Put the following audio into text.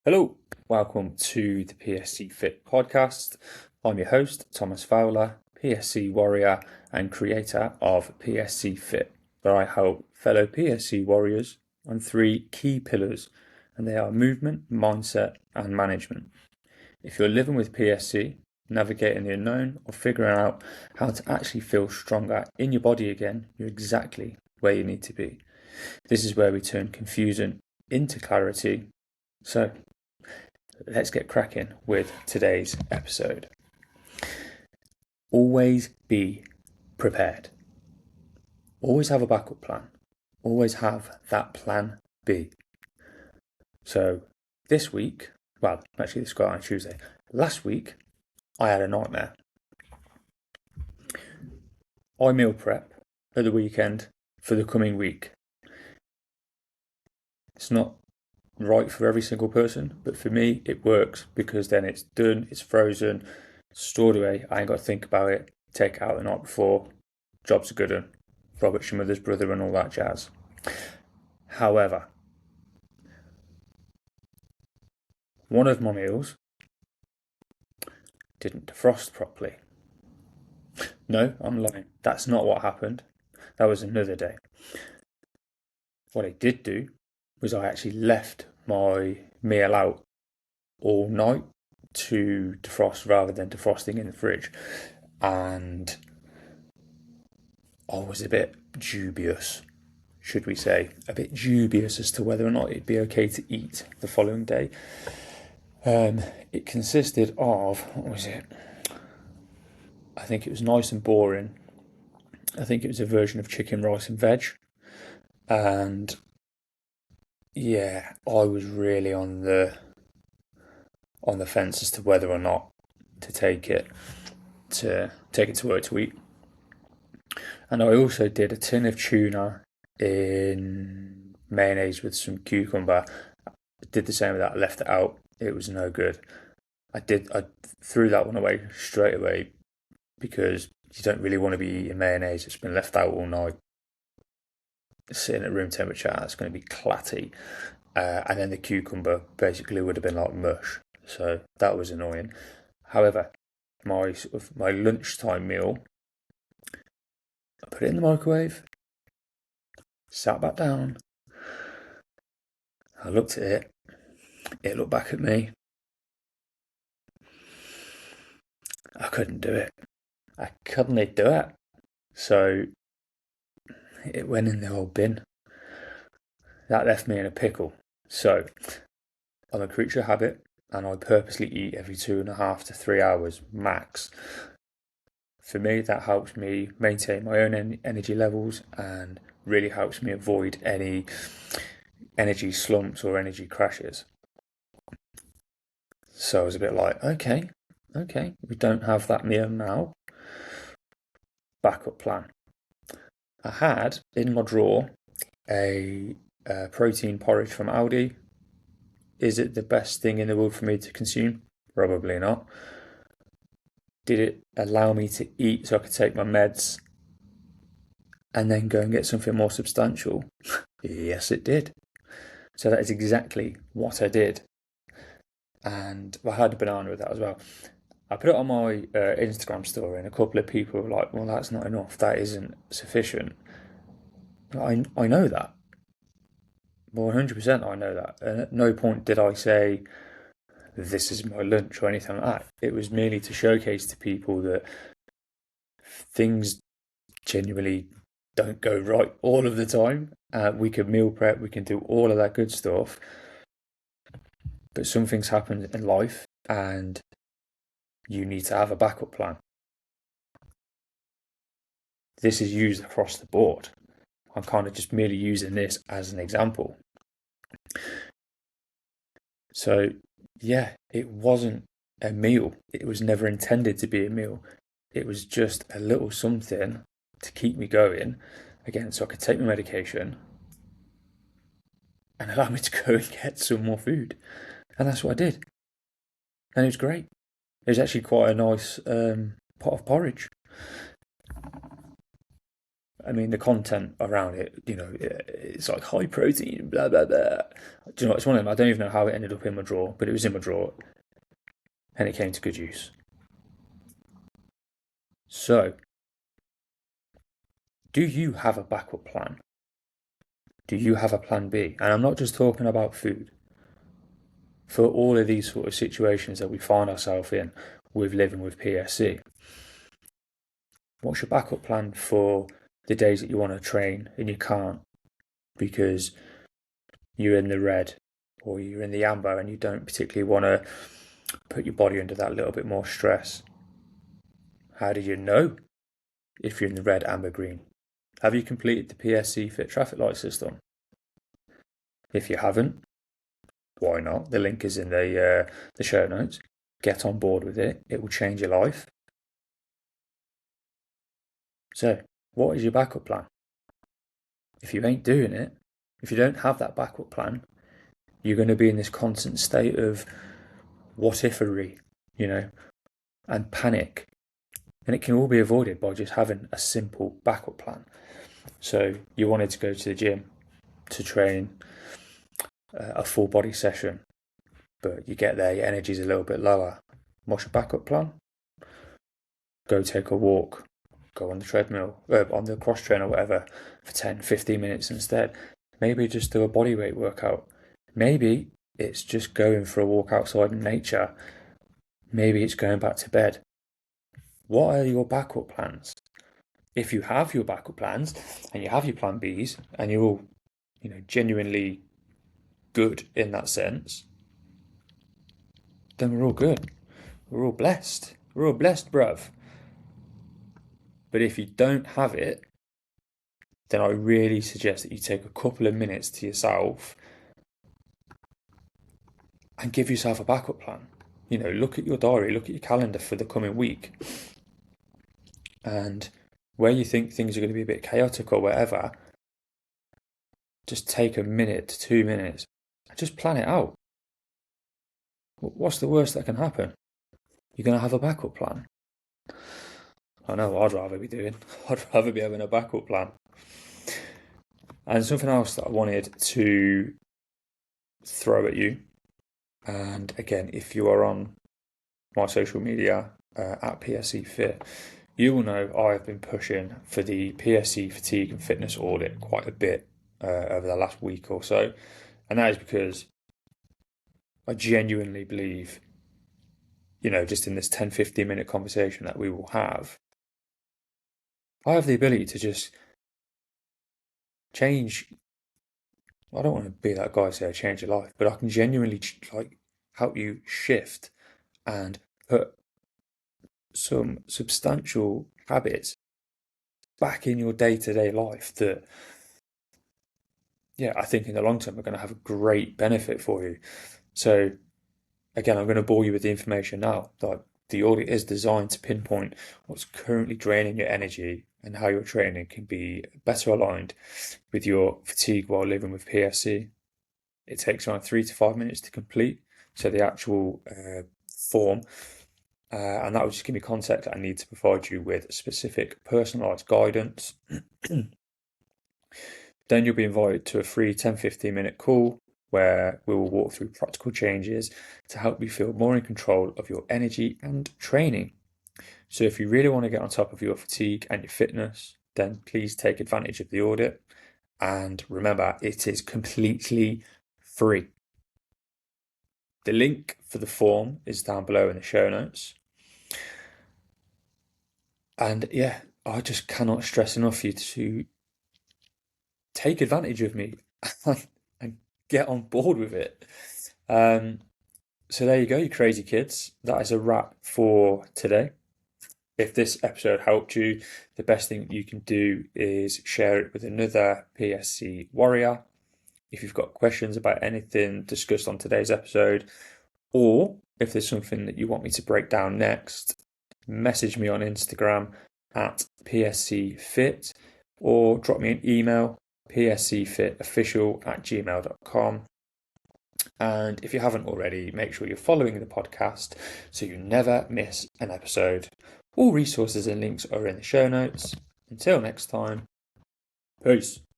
Hello, welcome to the PSC Fit podcast. I'm your host, Thomas Fowler, PSC warrior and creator of PSC Fit, where I help fellow PSC warriors on three key pillars, and they are movement, mindset, and management. If you're living with PSC, navigating the unknown, or figuring out how to actually feel stronger in your body again, you're exactly where you need to be. This is where we turn confusion into clarity. So, let's get cracking with today's episode. Always be prepared. Always have a backup plan. Always have that plan B. So this week, this got on Tuesday. Last week, I had a nightmare. I meal prep at the weekend for the coming week. It's not right for every single person, but for me it works because then it's done, it's frozen, stored away. I ain't got to think about it. Take it out the night before. Job's a good one. Robert's your mother's brother and all that jazz. However, one of my meals didn't defrost properly. No, I'm lying. That's not what happened. That was another day. What I did do was I actually left my meal out all night to defrost rather than defrosting in the fridge. And I was a bit dubious, should we say, as to whether or not it'd be okay to eat the following day. It consisted of, what was it? I think it was nice and boring. I think it was a version of chicken, rice and veg. And yeah, I was really on the fence as to whether or not to take it to work to eat. And I also did a tin of tuna in mayonnaise with some cucumber. I did the same with that. I left it out. It was no good. I threw that one away straight away because you don't really want to be eating mayonnaise. It's been left out all night, sitting at room temperature. It's going to be clatty. And then the cucumber basically would have been like mush. So that was annoying. However, my lunchtime meal, I put it in the microwave, sat back down, I looked at it looked back at me. I couldn't do it. I couldn't do it. So it went in the old bin. That left me in a pickle. So I'm a creature of habit and I purposely eat every 2.5 to 3 hours max. For me, that helps me maintain my own energy levels and really helps me avoid any energy slumps or energy crashes. So I was a bit like, okay, we don't have that meal now. Backup plan. I had in my drawer a protein porridge from Aldi. Is it the best thing in the world for me to consume? Probably not. Did it allow me to eat so I could take my meds and then go and get something more substantial? Yes, it did. So that is exactly what I did. And I had a banana with that as well. I put it on my Instagram story, and a couple of people were like, well, that's not enough. That isn't sufficient. I know that. 100% I know that. And at no point did I say, this is my lunch or anything like that. It was merely to showcase to people that things genuinely don't go right all of the time. We can meal prep, we can do all of that good stuff. But some things happen in life and you need to have a backup plan. This is used across the board. I'm kind of just merely using this as an example. So, yeah, it wasn't a meal. It was never intended to be a meal. It was just a little something to keep me going, again, so I could take my medication and allow me to go and get some more food. And that's what I did. And it was great. It was actually quite a nice pot of porridge. I mean, the content around it, it's like high protein, blah, blah, blah. Do you know what? It's one of them. I don't even know how it ended up in my drawer, but it was in my drawer and it came to good use. So, do you have a backup plan? Do you have a plan B? And I'm not just talking about food. For all of these sort of situations that we find ourselves in with living with PSC, what's your backup plan for the days that you want to train and you can't because you're in the red or you're in the amber and you don't particularly want to put your body under that little bit more stress? How do you know if you're in the red, amber, green? Have you completed the PSC Fit traffic light system? If you haven't, why not? The link is in the show notes. Get on board with it. It will change your life. So, what is your backup plan? If you ain't doing it, if you don't have that backup plan, you're going to be in this constant state of what ifery, and panic. And it can all be avoided by just having a simple backup plan. So you wanted to go to the gym to train a full body session, but you get there, your energy's a little bit lower. What's your backup plan? Go take a walk, go on the treadmill, on the cross train or whatever for 10, 15 minutes instead. Maybe just do a bodyweight workout. Maybe it's just going for a walk outside in nature. Maybe it's going back to bed. What are your backup plans? If you have your backup plans and you have your plan Bs and you're all, genuinely good in that sense, then we're all good. We're all blessed. We're all blessed, bruv. But if you don't have it, then I really suggest that you take a couple of minutes to yourself and give yourself a backup plan. Look at your diary, look at your calendar for the coming week. And where you think things are going to be a bit chaotic or whatever, just take a minute to 2 minutes and just plan it out. What's the worst that can happen? You're going to have a backup plan. I know what I'd rather be doing. I'd rather be having a backup plan. And something else that I wanted to throw at you, and again, if you are on my social media at PSC Fit, you will know I've been pushing for the PSC fatigue and fitness audit quite a bit over the last week or so. And that is because I genuinely believe, just in this 10, 15 minute conversation that we will have, I have the ability to just change. I don't want to be that guy say I change your life, but I can genuinely help you shift and put some substantial habits back in your day-to-day life that, I think in the long term are going to have a great benefit for you. So again, I'm going to bore you with the information now. Like, the audit is designed to pinpoint what's currently draining your energy and how your training can be better aligned with your fatigue while living with PSC. It takes around 3 to 5 minutes to complete. So the actual form, and that will just give me context I need to provide you with specific personalised guidance. Then you'll be invited to a free 10-15 minute call where we will walk through practical changes to help you feel more in control of your energy and training. So if you really want to get on top of your fatigue and your fitness, then please take advantage of the audit. And remember, it is completely free. The link for the form is down below in the show notes. And I just cannot stress enough for you to take advantage of me and get on board with it. So there you go, you crazy kids. That is a wrap for today. If this episode helped you, the best thing you can do is share it with another PSC warrior. If you've got questions about anything discussed on today's episode, or if there's something that you want me to break down next, message me on Instagram at pscfit, or drop me an email, pscfitofficial@gmail.com. And if you haven't already, make sure you're following the podcast so you never miss an episode. All resources and links are in the show notes. Until next time, Peace.